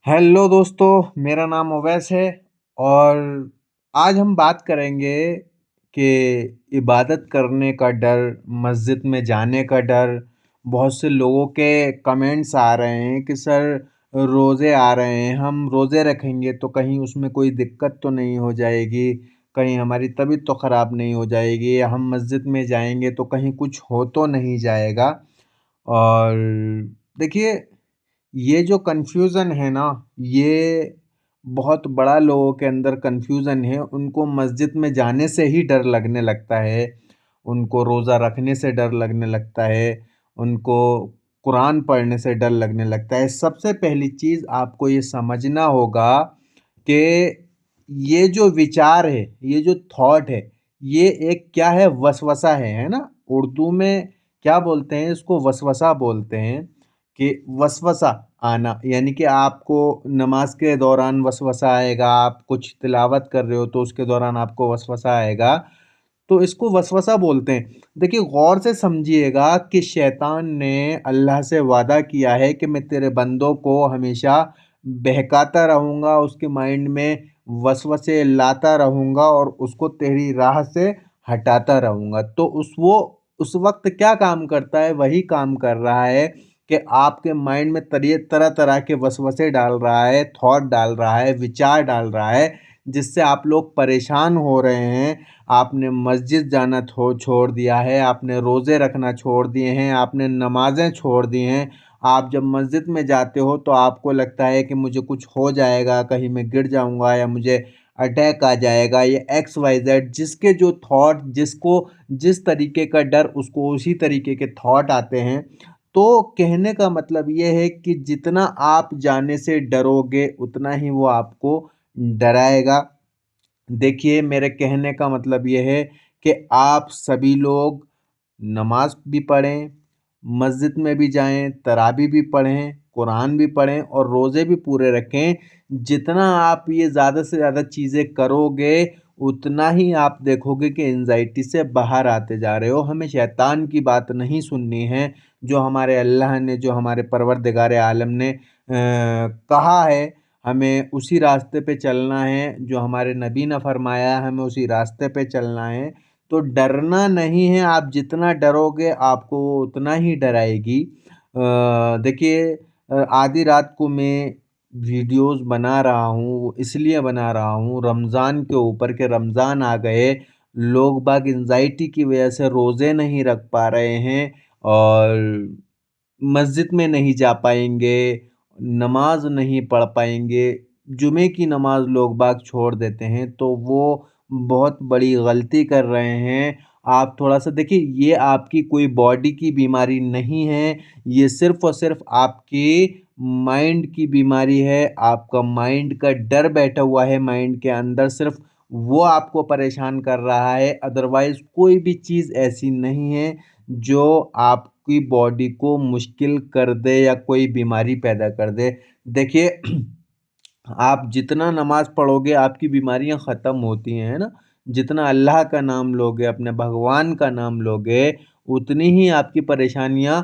Hello दोस्तों, मेरा नाम अवैस है और आज हम बात करेंगे कि इबादत करने का डर, मस्जिद में जाने का डर। बहुत से लोगों के कमेंट्स आ रहे हैं कि सर रोज़े आ रहे हैं, हम रोज़े रखेंगे तो कहीं उसमें कोई दिक्कत तो नहीं हो जाएगी, कहीं हमारी तबीयत तो ख़राब नहीं हो जाएगी, या हम मस्जिद में जाएंगे तो कहीं कुछ हो तो नहीं जाएगा। और देखिए, ये जो कन्फ्यूज़न है ना, ये बहुत बड़ा लोगों के अंदर कन्फ्यूज़न है। उनको मस्जिद में जाने से ही डर लगने लगता है, उनको रोज़ा रखने से डर लगने लगता है, उनको कुरान पढ़ने से डर लगने लगता है। सबसे पहली चीज़ आपको ये समझना होगा कि ये जो विचार है, ये जो थॉट है, ये एक क्या है, वसवसा है ना? उर्दू में क्या बोलते हैं इसको? वसवसा बोलते हैं। कि वसवसा आना, यानी कि आपको नमाज के दौरान वसवसा आएगा, आप कुछ तिलावत कर रहे हो तो उसके दौरान आपको वसवसा आएगा, तो इसको वसवसा बोलते हैं। देखिए, गौर से समझिएगा कि शैतान ने अल्लाह से वादा किया है कि मैं तेरे बंदों को हमेशा बहकाता रहूँगा, उसके माइंड में वसवसे लाता रहूँगा और उसको तेरी राह से हटाता रहूँगा। तो उस वक्त क्या काम करता है? वही काम कर रहा है कि आपके माइंड में तरह तरह के वसवसे डाल रहा है, थॉट डाल रहा है, विचार डाल रहा है, जिससे आप लोग परेशान हो रहे हैं। आपने मस्जिद जाना छोड़ दिया है, आपने रोज़े रखना छोड़ दिए हैं, आपने नमाज़ें छोड़ दी हैं। आप जब मस्जिद में जाते हो तो आपको लगता है कि मुझे कुछ हो जाएगा, कहीं मैं गिर जाऊंगा या मुझे अटैक आ जाएगा, ये एक्स वाई जेड, जिसके जो थॉट, जिसको जिस तरीके का डर, उसको उसी तरीके के थॉट आते हैं। तो कहने का मतलब ये है कि जितना आप जाने से डरोगे उतना ही वो आपको डराएगा। देखिए, मेरे कहने का मतलब ये है कि आप सभी लोग नमाज भी पढ़ें, मस्जिद में भी जाएं, तरावी भी पढ़ें, कुरान भी पढ़ें और रोज़े भी पूरे रखें। जितना आप ये ज़्यादा से ज़्यादा चीज़ें करोगे, उतना ही आप देखोगे कि एंजाइटी से बाहर आते जा रहे हो। हमें शैतान की बात नहीं सुननी है। जो हमारे अल्लाह ने, जो हमारे परवरदिगार आलम ने कहा है, हमें उसी रास्ते पे चलना है। जो हमारे नबी ने फरमाया है, हमें उसी रास्ते पे चलना है। तो डरना नहीं है, आप जितना डरोगे आपको वो उतना ही डराएगी। देखिए, आधी रात को मैं वीडियोस बना रहा हूँ, वो इसलिए बना रहा हूँ रमज़ान के ऊपर, के रमज़ान आ गए, लोग बाग एंजाइटी की वजह से रोज़े नहीं रख पा रहे हैं और मस्जिद में नहीं जा पाएंगे, नमाज नहीं पढ़ पाएंगे, जुमे की नमाज लोग बाग छोड़ देते हैं, तो वो बहुत बड़ी गलती कर रहे हैं। आप थोड़ा सा देखिए, ये आपकी कोई बॉडी की बीमारी नहीं है, ये सिर्फ और सिर्फ आपकी माइंड की बीमारी है। आपका माइंड का डर बैठा हुआ है माइंड के अंदर, सिर्फ वो आपको परेशान कर रहा है। अदरवाइज कोई भी चीज़ ऐसी नहीं है जो आपकी बॉडी को मुश्किल कर दे या कोई बीमारी पैदा कर दे। देखिए, आप जितना नमाज पढ़ोगे आपकी बीमारियां ख़त्म होती हैं, है ना? जितना अल्लाह का नाम लोगे, अपने भगवान का नाम लोगे, उतनी ही आपकी परेशानियां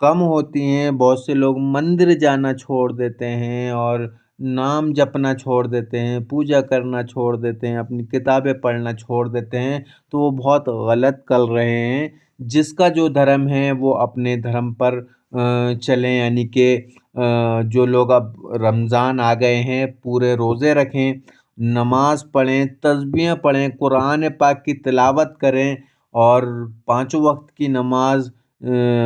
कम होती हैं। बहुत से लोग मंदिर जाना छोड़ देते हैं और नाम जपना छोड़ देते हैं, पूजा करना छोड़ देते हैं, अपनी किताबें पढ़ना छोड़ देते हैं, तो वो बहुत गलत कर रहे हैं। जिसका जो धर्म है वो अपने धर्म पर चलें, यानी कि जो लोग अब रमज़ान आ गए हैं पूरे रोज़े रखें, नमाज पढ़ें, तस्बीहें पढ़ें, कुरान पाक की तिलावत करें और पाँचों वक्त की नमाज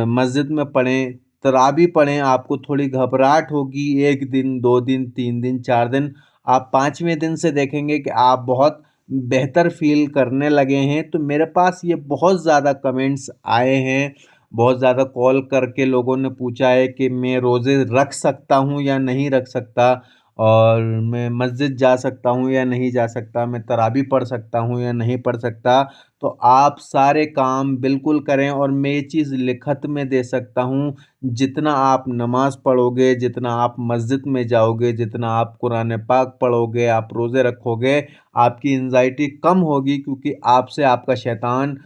मस्जिद में पढ़ें, तरावी पढ़ें। आपको थोड़ी घबराहट होगी, 1 दिन, 2 दिन, 3 दिन, 4 दिन, आप 5वें दिन से देखेंगे कि आप बहुत बेहतर फ़ील करने लगे हैं। तो मेरे पास ये बहुत ज़्यादा कमेंट्स आए हैं, बहुत ज़्यादा कॉल करके लोगों ने पूछा है कि मैं रोज़े रख सकता हूँ या नहीं रख सकता, और मैं मस्जिद जा सकता हूँ या नहीं जा सकता, मैं तरावी पढ़ सकता हूँ या नहीं पढ़ सकता। तो आप सारे काम बिल्कुल करें और मैं ये चीज़ लिखत में दे सकता हूँ, जितना आप नमाज़ पढ़ोगे, जितना आप मस्जिद में जाओगे, जितना आप कुरान पाक पढ़ोगे, आप रोज़े रखोगे, आपकी एंजाइटी कम होगी, क्योंकि आपसे आपका शैतान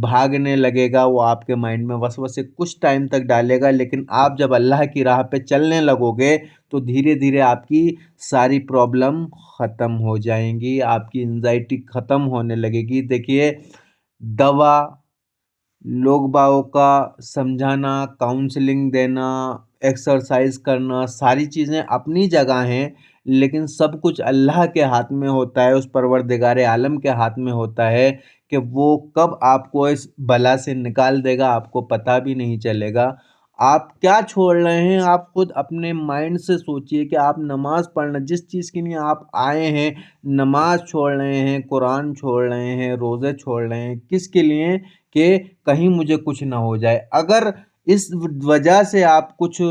بھاگنے لگے گا، وہ آپ کے مائنڈ میں وسوسے کچھ ٹائم تک ڈالے گا، لیکن آپ جب اللہ کی راہ پہ چلنے لگو گے تو دھیرے دھیرے آپ کی ساری پرابلم ختم ہو جائیں گی، آپ کی انزائٹی ختم ہونے لگے گی۔ دیکھیے، دوا، لوگ باغوں کا سمجھانا، کاؤنسلنگ دینا، ایکسرسائز کرنا، ساری چیزیں اپنی جگہ ہیں، لیکن سب کچھ اللہ کے ہاتھ میں ہوتا ہے، اس پروردگار عالم کے ہاتھ میں ہوتا ہے کہ وہ کب آپ کو اس بلا سے نکال دے گا آپ کو پتہ بھی نہیں چلے گا۔ آپ کیا چھوڑ رہے ہیں؟ آپ خود اپنے مائنڈ سے سوچئے کہ آپ نماز پڑھنا، جس چیز کے لیے آپ آئے ہیں، نماز چھوڑ رہے ہیں، قرآن چھوڑ رہے ہیں، روزے چھوڑ رہے ہیں، کس کے لیے؟ کہ کہیں مجھے کچھ نہ ہو جائے۔ اگر اس وجہ سے آپ کچھ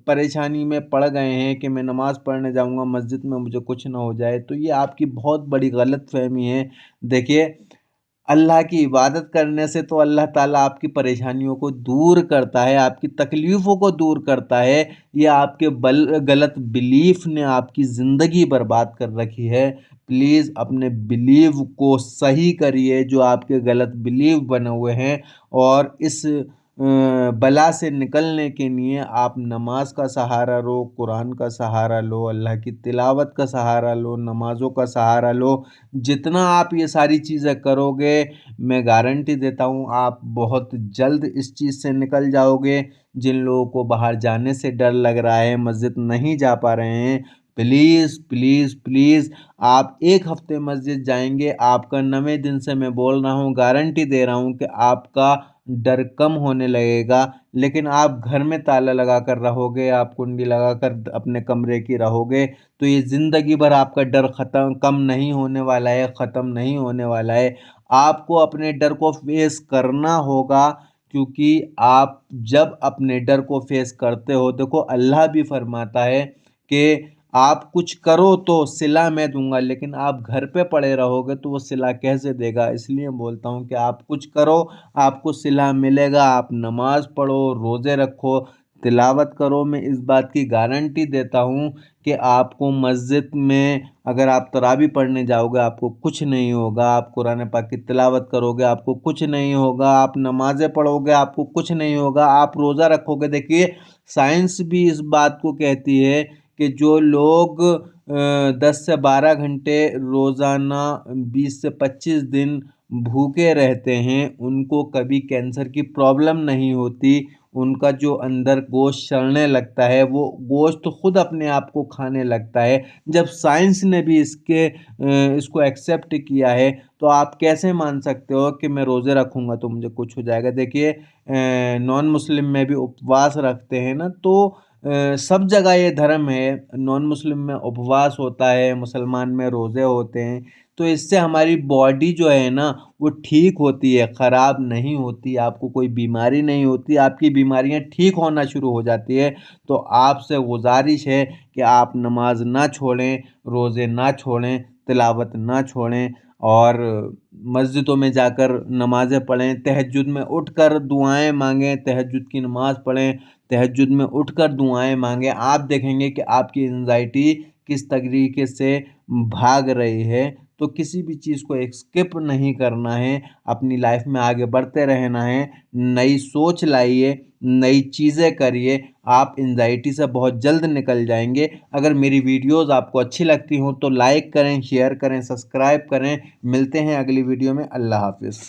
پریشانی میں پڑ گئے ہیں کہ میں نماز پڑھنے جاؤں گا مسجد میں مجھے کچھ نہ ہو جائے، تو یہ آپ کی بہت بڑی غلط فہمی ہے۔ دیکھیے، اللہ کی عبادت کرنے سے تو اللہ تعالیٰ آپ کی پریشانیوں کو دور کرتا ہے، آپ کی تکلیفوں کو دور کرتا ہے۔ یہ آپ کے غلط بلیف نے آپ کی زندگی برباد کر رکھی ہے۔ پلیز اپنے بلیو کو صحیح کریے، جو آپ کے غلط بلیو بنے ہوئے ہیں، اور اس بلا سے نکلنے کے لیے آپ نماز کا سہارا لو، قرآن کا سہارا لو، اللہ کی تلاوت کا سہارا لو، نمازوں کا سہارا لو۔ جتنا آپ یہ ساری چیزیں کرو گے، میں گارنٹی دیتا ہوں آپ بہت جلد اس چیز سے نکل جاؤ گے۔ جن لوگوں کو باہر جانے سے ڈر لگ رہا ہے، مسجد نہیں جا پا رہے ہیں، پلیز پلیز پلیز آپ ایک ہفتے مسجد جائیں گے، آپ کا 90 دن سے میں بول رہا ہوں، گارنٹی دے رہا ہوں کہ آپ کا ڈر کم ہونے لگے گا۔ لیکن آپ گھر میں تالا لگا کر رہو گے، آپ کنڈی لگا کر اپنے کمرے کی رہو گے، تو یہ زندگی بھر آپ کا ڈر کم نہیں ہونے والا ہے، ختم نہیں ہونے والا ہے۔ آپ کو اپنے ڈر کو فیس کرنا ہوگا، کیونکہ آپ جب اپنے ڈر کو فیس کرتے ہو، دیکھو اللہ بھی فرماتا ہے کہ آپ کچھ کرو تو صلہ میں دوں گا، لیکن آپ گھر پہ پڑے رہو گے تو وہ صلہ کیسے دے گا؟ اس لیے بولتا ہوں کہ آپ کچھ کرو، آپ کو صلہ ملے گا۔ آپ نماز پڑھو، روزے رکھو، تلاوت کرو۔ میں اس بات کی گارنٹی دیتا ہوں کہ آپ کو مسجد میں اگر آپ تراویح پڑھنے جاؤ گے آپ کو کچھ نہیں ہوگا، آپ قرآن پاک کی تلاوت کرو گے آپ کو کچھ نہیں ہوگا، آپ نمازیں پڑھو گے آپ کو کچھ نہیں ہوگا، آپ روزہ رکھو گے۔ دیکھیے، سائنس بھی اس بات کو کہتی ہے کہ جو لوگ 10 سے 12 گھنٹے روزانہ 20 سے 25 دن بھوکے رہتے ہیں، ان کو کبھی کینسر کی پرابلم نہیں ہوتی۔ ان کا جو اندر گوشت سڑنے لگتا ہے، وہ گوشت خود اپنے آپ کو کھانے لگتا ہے۔ جب سائنس نے بھی اس کو ایکسیپٹ کیا ہے، تو آپ کیسے مان سکتے ہو کہ میں روزے رکھوں گا تو مجھے کچھ ہو جائے گا؟ دیکھیے، نان مسلم میں بھی اپواس رکھتے ہیں نا، تو سب جگہ یہ دھرم ہے۔ نان مسلم میں اپواس ہوتا ہے، مسلمان میں روزے ہوتے ہیں، تو اس سے ہماری باڈی جو ہے نا وہ ٹھیک ہوتی ہے، خراب نہیں ہوتی، آپ کو کوئی بیماری نہیں ہوتی، آپ کی بیماریاں ٹھیک ہونا شروع ہو جاتی ہے۔ تو آپ سے گزارش ہے کہ آپ نماز نہ چھوڑیں، روزے نہ چھوڑیں، تلاوت نہ چھوڑیں، اور مسجدوں میں جا کر نمازیں پڑھیں، تہجد میں اٹھ کر دعائیں مانگیں، تہجد کی نماز پڑھیں، تہجد میں اٹھ کر دعائیں مانگیں۔ آپ دیکھیں گے کہ آپ کی انزائٹی کس طریقے سے بھاگ رہی ہے۔ تو کسی بھی چیز کو اسکپ نہیں کرنا ہے، اپنی لائف میں آگے بڑھتے رہنا ہے، نئی سوچ لائیے، نئی چیزیں کریے، آپ انزائٹی سے بہت جلد نکل جائیں گے۔ اگر میری ویڈیوز آپ کو اچھی لگتی ہوں تو لائک کریں، شیئر کریں، سبسکرائب کریں۔ ملتے ہیں اگلی ویڈیو میں۔ اللہ حافظ۔